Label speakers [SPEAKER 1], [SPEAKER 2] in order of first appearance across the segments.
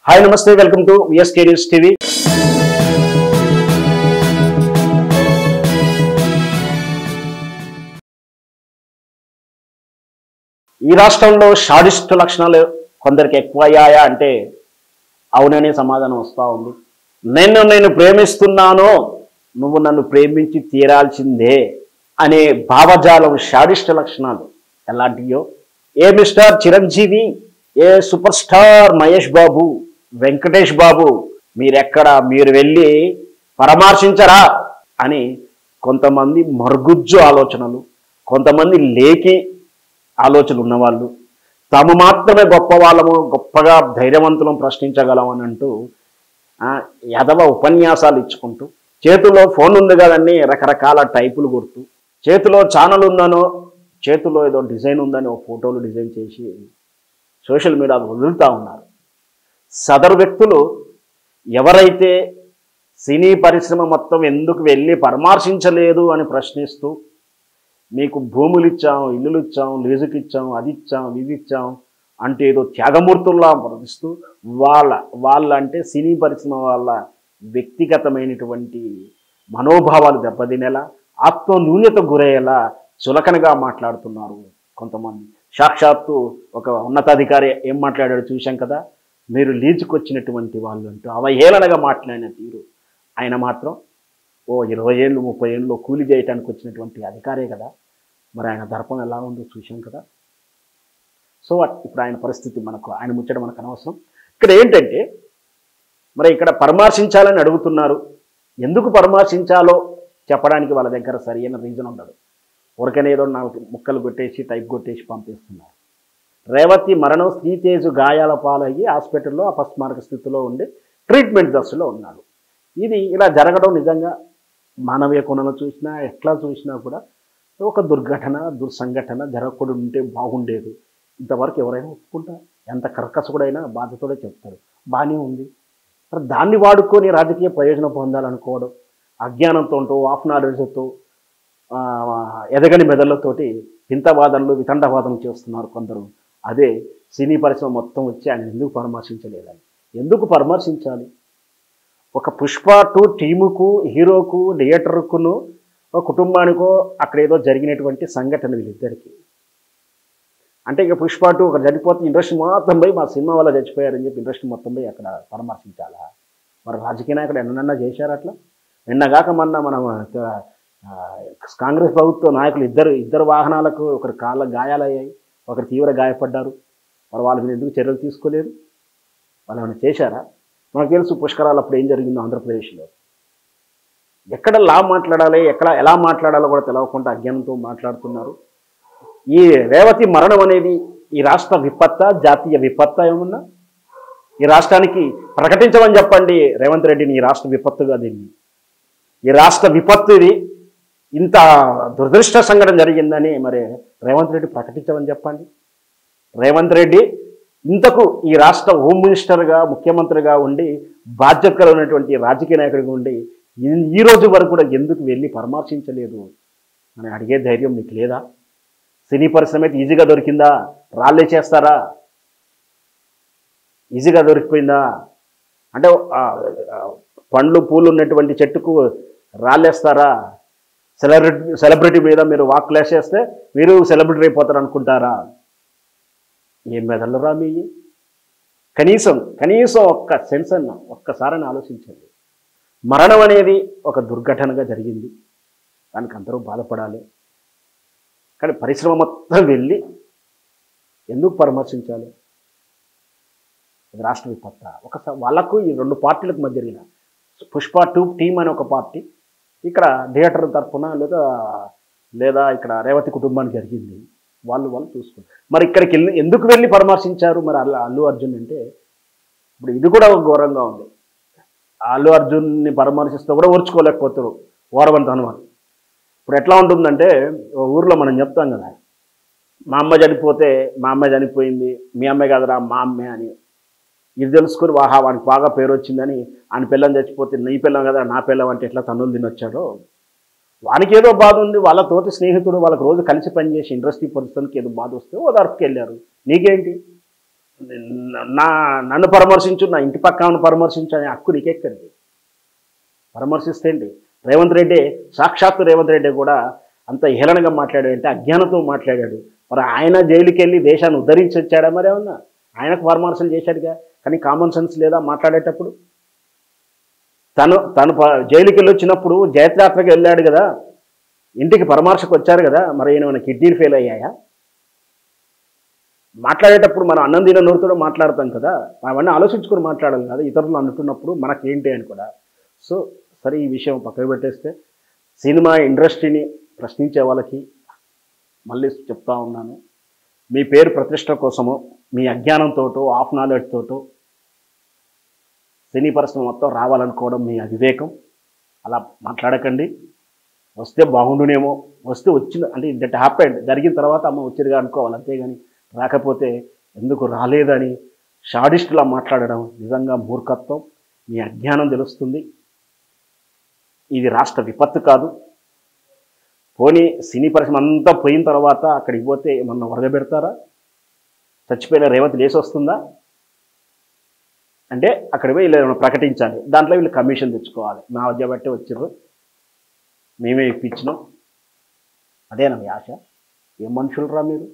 [SPEAKER 1] Hi నమస్తే welcome to VSK news TV. ఈ రాష్ట్రంలో షాడిస్ట్ లక్షణాలు కొందరికి ఎక్కువయ్యాయా అంటే అవుననే సమాధానం వస్తూ ఉంది. నేను ప్రేమిస్తున్నాను, నువ్వు నన్ను ప్రేమించి తీరాల్సిందే అనే భావజాలం షాడిస్ట్ లక్షణాలు ఎలాంటియో ఏ మిస్టర్ చిరంజీవి, ఏ సూపర్ స్టార్ మహేష్ బాబు, వెంకటేష్ బాబు మీరు వెళ్ళి పరామర్శించరా అని కొంతమంది మరుగుజ్జు ఆలోచనలు, కొంతమంది లేకి ఆలోచనలు ఉన్నవాళ్ళు తాము మాత్రమే గొప్ప వాళ్ళము, గొప్పగా ధైర్యవంతులం, ప్రశ్నించగలం అని అంటూ యదవ ఉపన్యాసాలు ఇచ్చుకుంటూ చేతిలో ఫోన్ ఉంది కదండి రకరకాల టైపులు కొడుతూ చేతిలో ఛానల్ ఉందనో చేతిలో ఏదో డిజైన్ ఉందని ఓ ఫోటోలు డిజైన్ చేసి సోషల్ మీడియాలో వదులుతూ ఉన్నారు. సదరు వ్యక్తులు ఎవరైతే సినీ పరిశ్రమ మొత్తం ఎందుకు వెళ్ళి పరామర్శించలేదు అని ప్రశ్నిస్తూ మీకు భూములు ఇచ్చాం, ఇల్లులు ఇచ్చాం, లీజుకి ఇచ్చాం, అది ఇచ్చాం, ఇది ఇచ్చాం అంటే ఏదో త్యాగమూర్తుల్లా ప్రవర్తిస్తూ వాళ్ళ అంటే సినీ పరిశ్రమ వాళ్ళ వ్యక్తిగతమైనటువంటి మనోభావాలు దెబ్బతినేలా, ఆత్మన్యూన్యత గురయ్యేలా చులకనగా మాట్లాడుతున్నారు కొంతమంది. సాక్షాత్తు ఒక ఉన్నతాధికారి ఏం మాట్లాడాడో చూశాం కదా, మీరు లీజుకు వచ్చినటువంటి వాళ్ళు అంటూ అవహేళనగా మాట్లాడిన తీరు. ఆయన మాత్రం 20 ఏళ్ళు 30 ఏళ్ళు కూలి చేయడానికి వచ్చినటువంటి అధికారే కదా, మరి ఆయన దర్పం ఎలా ఉందో చూశాం కదా. సో ఇప్పుడు ఆయన పరిస్థితి ఆయన ముచ్చట మనకు అనవసరం. ఇక్కడ ఏంటంటే మరి ఇక్కడ పరామర్శించాలని అడుగుతున్నారు. ఎందుకు పరామర్శించాలో చెప్పడానికి వాళ్ళ దగ్గర సరైన రీజన్ ఉండదు. ఊరికనే ఏదో 4 ముక్కలు కొట్టేసి టైప్ కొట్టేసి పంపిస్తున్నారు. రేవతి మరణం, శ్రీతేజు గాయాల పాలయ్యి హాస్పిటల్లో అపస్మారక స్థితిలో ఉండి ట్రీట్మెంట్ దశలో ఉన్నాడు. ఇది ఇలా జరగడం నిజంగా మానవీయ కోణంలో చూసినా ఎట్లా చూసినా కూడా ఒక దుర్సంఘటన జరగకూడదు, ఉంటే బాగుండేది. ఇంతవరకు ఎవరైనా ఒప్పుకుంటారు, ఎంత కర్కశకుడైనా బాధ్యతోడే చెప్తారు, బాగానే ఉంది. మరి దాన్ని వాడుకొని రాజకీయ ప్రయోజనం పొందాలనుకోవడం, అజ్ఞానంతో ఆఫ్ నాలెడ్జ్తో ఎదగని మెదళ్లతోటి హింతవాదనలు వితండవాదనలు చేస్తున్నారు కొందరు. అదే సినీ పరిశ్రమ మొత్తం వచ్చి ఆయన ఎందుకు పరామర్శించలేదని. ఎందుకు పరామర్శించాలి? ఒక పుష్ప 2 టీముకు, హీరోకు, థియేటర్కును, ఒక కుటుంబానికో అక్కడ ఏదో జరిగినటువంటి సంఘటన వీళ్ళిద్దరికీ. అంటే ఇక పుష్ప 2 ఒక చనిపోతే ఇండస్ట్రీ మొత్తం పోయి మా సినిమా వల్ల చచ్చిపోయారని చెప్పి ఇండస్ట్రీ మొత్తం పోయి అక్కడ పరామర్శించాలా? మరి రాజకీయ నాయకుడు ఎన్నన్నా చేశారు అట్లా? నిన్నగాక మన కాంగ్రెస్ ప్రభుత్వ నాయకులు ఇద్దరు వాహనాలకు ఒకరి కాళ్ళ గాయాలయ్యాయి, ఒకరు తీవ్ర గాయపడ్డారు. మరి వాళ్ళ మీద ఎందుకు చర్యలు తీసుకోలేదు? వాళ్ళు ఏమైనా చేశారా? మనకు తెలుసు పుష్కరాలు అప్పుడు ఏం జరిగిందో ఆంధ్రప్రదేశ్లో. ఎక్కడ మాట్లాడాలి, ఎలా మాట్లాడాలో కూడా తెలవకుండా అజ్ఞానంతో మాట్లాడుతున్నారు. ఈ రేవతి మరణం అనేది ఈ రాష్ట్ర విపత్త, జాతీయ విపత్త ఏమన్నా? ఈ రాష్ట్రానికి ప్రకటించమని చెప్పండి రేవంత్ రెడ్డిని, ఈ రాష్ట్ర విపత్తుగా దీన్ని. ఈ రాష్ట్ర విపత్తు ఇది, ఇంత దురదృష్ట సంఘటన జరిగిందని మరి రేవంత్ రెడ్డి ప్రకటించమని చెప్పండి. రేవంత్ రెడ్డి ఇంతకు ఈ రాష్ట్ర హోమ్ మినిస్టర్గా, ముఖ్యమంత్రిగా ఉండి బాధ్యతగా ఉన్నటువంటి రాజకీయ నాయకుడిగా ఉండి ఈ రోజు వరకు కూడా ఎందుకు వెళ్ళి పరామర్శించలేదు అని అడిగే ధైర్యం మీకు లేదా? సినీ పరిశ్రమ అయితే ఈజీగా దొరికిందా? రాళ్ళే చేస్తారా? ఈజీగా దొరికిపోయిందా? అంటే పండ్లు పూలు ఉన్నటువంటి చెట్టుకు రాళ్ళేస్తారా? సెలబ్రిటీ మీద మీరు వాక్లేసేస్తే మీరు సెలబ్రిటీ అయిపోతారు అనుకుంటారా? ఏం మెదళ్ళరా మీ? కనీసం ఒక్క సెన్స్ అన్న ఒక్కసారని ఆలోచించండి. మరణం అనేది ఒక దుర్ఘటనగా జరిగింది, దానికి అందరూ బాధపడాలి. కానీ పరిశ్రమ మొత్తం వెళ్ళి ఎందుకు పరామర్శించాలి? ఇది రాష్ట్ర విపత్త. వాళ్ళకు ఈ 2 పార్టీలకు మధ్య జరిగిన పుష్ప 2 టీం అనే ఒక పార్టీ, ఇక్కడ థియేటర్ తరఫున లేదా ఇక్కడ రేవతి కుటుంబానికి జరిగింది, వాళ్ళు చూసుకుంటారు. మరి ఇక్కడికి ఎందుకు వెళ్ళి పరామర్శించారు? మరి అల్లు అర్జున్ అంటే ఇప్పుడు ఇది కూడా ఒక ఘోరంగా ఉంది. అల్లు అర్జున్ని పరామర్శిస్తూ కూడా ఓర్చుకోలేకపోతారు ఓరవంత హనుమాన్. ఇప్పుడు ఎట్లా ఉంటుందంటే ఊర్లో మనం చెప్తాం కదా, మా అమ్మ చనిపోతే మా అమ్మ చనిపోయింది, మీ అమ్మే కదరా మా అమ్మే అని. ఇది తెలుసుకుని వానికి బాగా పేరు వచ్చిందని ఆయన పిల్లం చచ్చిపోతే నీ పిల్లం కదా నా పిల్లం అంటే ఎట్లా తన్నులు తినొచ్చాడో వానికి ఏదో బాధ ఉంది. వాళ్ళ తోటి స్నేహితుడు వాళ్ళకి రోజు కలిసి పనిచేసి ఇండస్ట్రీ పరిస్థితులకి ఏదో బాధ వస్తే ఓదార్పుకి వెళ్ళారు. నీకేంటి? నా నన్ను పరామర్శించు, నా ఇంటి పక్కన పరామర్శించు అనే హక్కు నీకెక్కడిది? పరామర్శిస్తే ఏంటి? రేవంత్ రెడ్డి, సాక్షాత్తు రేవంత్ రెడ్డి కూడా అంత హేళనగా మాట్లాడాడు అంటే అజ్ఞానంతో మాట్లాడాడు. మరి ఆయన జైలుకి వెళ్ళి దేశాన్ని ఉద్ధరించి వచ్చాడా? మరి ఏమన్నా ఆయనకు పరామర్శలు చేశాడుగా, కానీ కామన్ సెన్స్ లేదా మాట్లాడేటప్పుడు? తను జైలుకి వెళ్ళి వచ్చినప్పుడు జయత్యాత్రకి వెళ్ళాడు కదా, ఇంటికి పరామర్శకు వచ్చారు కదా, మరి ఏమైనా కిడ్నీలు ఫెయిల్ అయ్యాయా? మాట్లాడేటప్పుడు మనం అన్నం తిన నోరుతో మాట్లాడతాం కదా, అవన్నీ ఆలోచించుకొని మాట్లాడాలి కదా ఇతరులు అంటున్నప్పుడు మనకేంటి అని కూడా. సో సరే, ఈ విషయం పక్కకు పెట్టేస్తే సినిమా ఇండస్ట్రీని ప్రశ్నించే వాళ్ళకి మళ్ళీ చెప్తా ఉన్నాను, మీ పేరు ప్రతిష్ట కోసమో మీ అజ్ఞానంతోటో ఆఫ్ నాలెడ్జ్ తోటో సినీ పరిశ్రమ మొత్తం రావాలనుకోవడం మీ అవివేకం. అలా మాట్లాడకండి. వస్తే బాగుండునేమో, వస్తే వచ్చిన అంటే దట్ హ్యాపెండ్, జరిగిన తర్వాత అమ్మ వచ్చిరుగా అనుకోవాలి, అంతేగాని రాకపోతే ఎందుకు రాలేదని షాడిస్టులా మాట్లాడడం నిజంగా మూర్ఖత్వం. మీ అజ్ఞానం తెలుస్తుంది. ఇది రాష్ట్ర విపత్తు కాదు. పోనీ సినీ పరిశ్రమ అంతా పోయిన తర్వాత అక్కడికి పోతే ఏమన్నా వరగబెడతారా? చచ్చిపోయిన రేవంత్ లేసి వస్తుందా? అంటే అక్కడ పోయి వీళ్ళు ఏమైనా ప్రకటించాలి, దాంట్లో వీళ్ళు కమిషన్ తెచ్చుకోవాలి. నా వద్ద బట్టే వచ్చిర్రు, మేమే ఇప్పించినాం. అదేనా మీ ఆశ? ఏం మనుషులరా మీరు?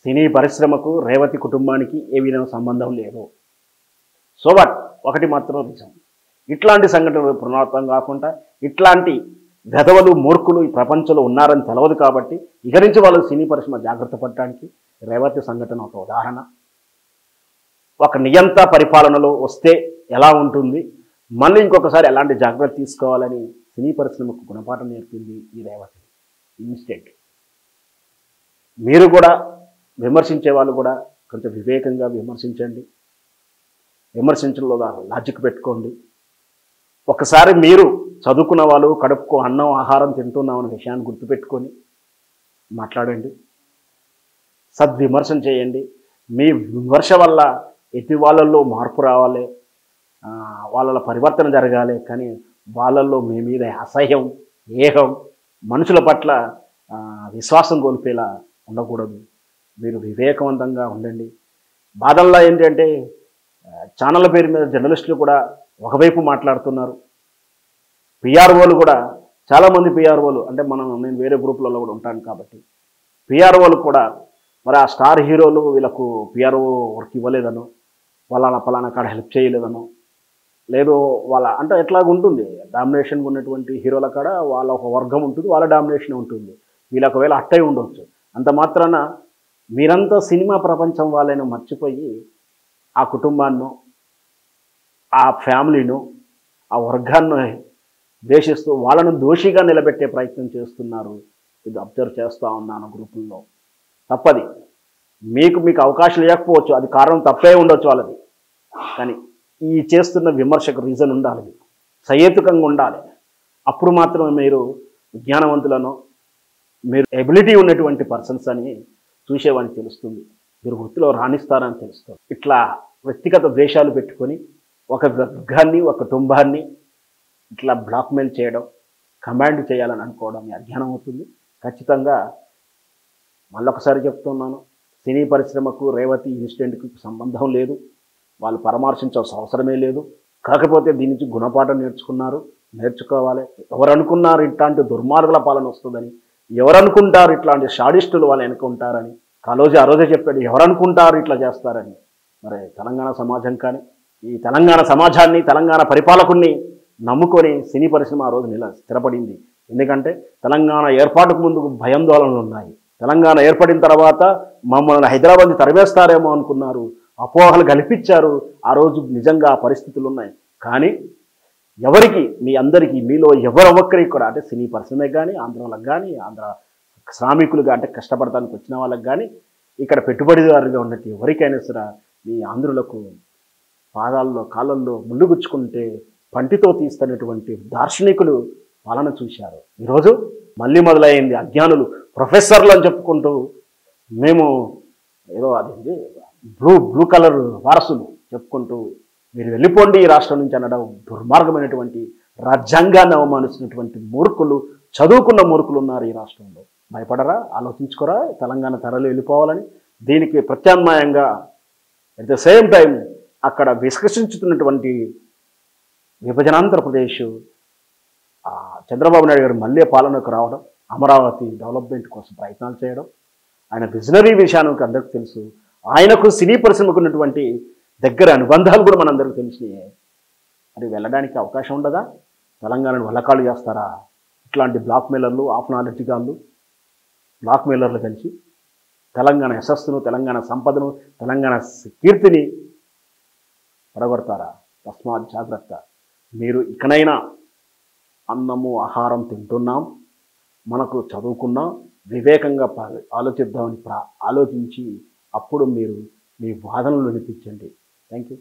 [SPEAKER 1] సినీ పరిశ్రమకు రేవతి కుటుంబానికి ఏ విధంగా సంబంధం లేదు. సో బట్ ఒకటి మాత్రం నిజం, ఇట్లాంటి సంఘటనలు పునరావృతం కాకుండా ఇట్లాంటి గదవలు మూర్ఖులు ఈ ప్రపంచంలో ఉన్నారని తెలవదు కాబట్టి ఇక నుంచి వాళ్ళు సినీ పరిశ్రమ జాగ్రత్త పడటానికి రేవతి సంఘటన ఒక ఉదాహరణ. ఒక నియంత పరిపాలనలో వస్తే ఎలా ఉంటుంది, మళ్ళీ ఇంకొకసారి ఎలాంటి జాగ్రత్త తీసుకోవాలని సినీ పరిశ్రమకు గుణపాఠం నేర్పింది ఈ రేవతి ఇన్స్టెంట్. మీరు కూడా విమర్శించే వాళ్ళు కూడా కొంచెం వివేకంగా విమర్శించండి. విమర్శించడంలో లాజిక్ పెట్టుకోండి. ఒకసారి మీరు చదువుకున్న వాళ్ళు కడుపుకో అన్నం ఆహారం తింటున్నామనే విషయాన్ని గుర్తుపెట్టుకొని మాట్లాడండి. సద్విమర్శన చేయండి. మీ విమర్శ వల్ల ఎట్టి వాళ్ళల్లో మార్పు రావాలి, వాళ్ళ పరివర్తన జరగాలి. కానీ వాళ్ళల్లో మీ మీద అసహ్యం, ఏహం, మనుషుల పట్ల విశ్వాసం కోల్పోయేలా ఉండకూడదు. మీరు వివేకవంతంగా ఉండండి. బాధల్లో ఏంటంటే ఛానళ్ళ పేరు మీద జర్నలిస్టులు కూడా ఒకవైపు మాట్లాడుతున్నారు. పిఆర్ఓలు కూడా చాలామంది పిఆర్ఓలు అంటే నేను వేరే గ్రూపులలో కూడా ఉంటాను కాబట్టి పిఆర్ఓలు కూడా మరి ఆ స్టార్ హీరోలు వీళ్ళకు పిఆర్ఓ వర్క్ ఇవ్వలేదనో, వాళ్ళ పలానా కాడ హెల్ప్ చేయలేదనో, లేదు వాళ్ళ అంటే ఎట్లాగ ఉంటుంది, డామినేషన్గా ఉన్నటువంటి హీరోల కాడ వాళ్ళ ఒక వర్గం ఉంటుంది, వాళ్ళ డామినేషన్ ఉంటుంది. వీళ్ళకి ఒకవేళ అట్టై ఉండవచ్చు. అంత మాత్రాన మీరంతా సినిమా ప్రపంచం వాళ్ళని మర్చిపోయి ఆ కుటుంబాన్ని, ఆ ఫ్యామిలీను, ఆ వర్గాన్ని ద్వేషిస్తూ వాళ్ళను దోషిగా నిలబెట్టే ప్రయత్నం చేస్తున్నారు. ఇది అబ్జర్వ్ చేస్తూ ఉన్నాను గ్రూపుల్లో. తప్పది. మీకు అవకాశం లేకపోవచ్చు, అది కారణం తప్పే ఉండొచ్చు వాళ్ళది. కానీ ఈ చేస్తున్న విమర్శకు రీజన్ ఉండాలి, సహేతుకంగా ఉండాలి. అప్పుడు మాత్రమే మీరు జ్ఞానవంతులను, మీరు ఎబిలిటీ ఉన్నటువంటి పర్సన్స్ అని చూసేవాడిని తెలుస్తుంది. మీరు వృత్తిలో రాణిస్తారని తెలుస్తుంది. ఇట్లా వ్యక్తిగత ద్వేషాలు పెట్టుకొని ఒక వర్గాన్ని, ఒక కుటుంబాన్ని ఇట్లా బ్లాక్మెయిల్ చేయడం, కమాండ్ చేయాలని అనుకోవడం మీ అజ్ఞానం అవుతుంది. ఖచ్చితంగా మళ్ళొకసారి చెప్తున్నాను, సినీ పరిశ్రమకు రేవతి ఇన్సిడెంట్కి సంబంధం లేదు. వాళ్ళు పరామర్శించాల్సిన అవసరమే లేదు. కాకపోతే దీని నుంచి గుణపాఠం నేర్చుకోవాలి. ఎవరు అనుకున్నారు ఇట్లాంటి దుర్మార్గుల పాలన వస్తుందని, ఎవరు అనుకుంటారు ఇట్లాంటి షాడిస్టులు వాళ్ళు వెనుకుంటారని. కాలోజీ ఆ రోజే చెప్పాడు, ఎవరు అనుకుంటారు ఇట్లా చేస్తారని. మరి తెలంగాణ సమాజం కానీ ఈ తెలంగాణ సమాజాన్ని, తెలంగాణ పరిపాలకుడిని నమ్ముకొని సినీ పరిశ్రమ ఆ రోజు స్థిరపడింది. ఎందుకంటే తెలంగాణ ఏర్పాటుకు ముందు భయాందోళనలు ఉన్నాయి. తెలంగాణ ఏర్పడిన తర్వాత మమ్మల్ని హైదరాబాద్ తరిమేస్తారేమో అనుకున్నారు, అపోహలు కల్పించారు. ఆ రోజు నిజంగా ఆ పరిస్థితులు ఉన్నాయి. కానీ ఎవరికి, మీ అందరికీ, మీలో ఎవరొక్కరికి కూడా అంటే సినీ పరిశ్రమకు కానీ, ఆంధ్ర వాళ్ళకి కానీ, ఆంధ్ర శ్రామికులుగా అంటే కష్టపడటానికి వచ్చిన వాళ్ళకి కానీ, ఇక్కడ పెట్టుబడిదారుగా ఉన్నట్టు ఎవరికైనా సరే మీ ఆంధ్రులకు పాదాల్లో కాళ్ళల్లో ముళ్ళు గుచ్చుకుంటే పంటితో తీస్తున్నటువంటి దార్శనికులు పాలన చూశారు. ఈరోజు మళ్ళీ మొదలైంది. అజ్ఞానులు ప్రొఫెసర్లు అని చెప్పుకుంటూ మేము ఏదో అది బ్లూ కలర్ వారసులు చెప్పుకుంటూ మీరు వెళ్ళిపోండి ఈ రాష్ట్రం నుంచి అనడం దుర్మార్గమైనటువంటి, రాజ్యాంగాన్ని అవమానిస్తున్నటువంటి మూర్ఖులు, చదువుకున్న మూర్ఖులు ఉన్నారు ఈ రాష్ట్రంలో. భయపడరా? ఆలోచించుకోరా తెలంగాణ తరలి వెళ్ళిపోవాలని? దీనికి ప్రత్యామ్నాయంగా అట్ ద సేమ్ టైం అక్కడ వికసించుతున్నటువంటి విభజనాంధ్రప్రదేశ్ చంద్రబాబు నాయుడు గారు మళ్ళీ పాలనకు రావడం, అమరావతి డెవలప్మెంట్ కోసం ప్రయత్నాలు చేయడం, ఆయన విజనరీ విషయానికి అందరికీ తెలుసు. ఆయనకు సినీ పరిశ్రమకు ఉన్నటువంటి దగ్గర అనుబంధాలు కూడా మనందరికీ తెలిసినాయి. అది వెళ్ళడానికి అవకాశం ఉండదా? తెలంగాణను వల్లకాళ్ళు చేస్తారా? ఇట్లాంటి బ్లాక్ మెయిలర్లు, ఆఫ్ నాలెడ్జ్ గాళ్ళు, బ్లాక్ మెయిలర్లు కలిసి తెలంగాణ యశస్సును, తెలంగాణ సంపదను, తెలంగాణ కీర్తిని పడగొడతారా? తస్మాత్ జాగ్రత్త. మీరు ఇకనైనా అన్నము ఆహారం తింటున్నాం, మనకు చదువుకున్నాం, వివేకంగా ఆలోచిద్దామని ఆలోచించి అప్పుడు మీరు మీ వాదనలు వినిపించండి. Thank you.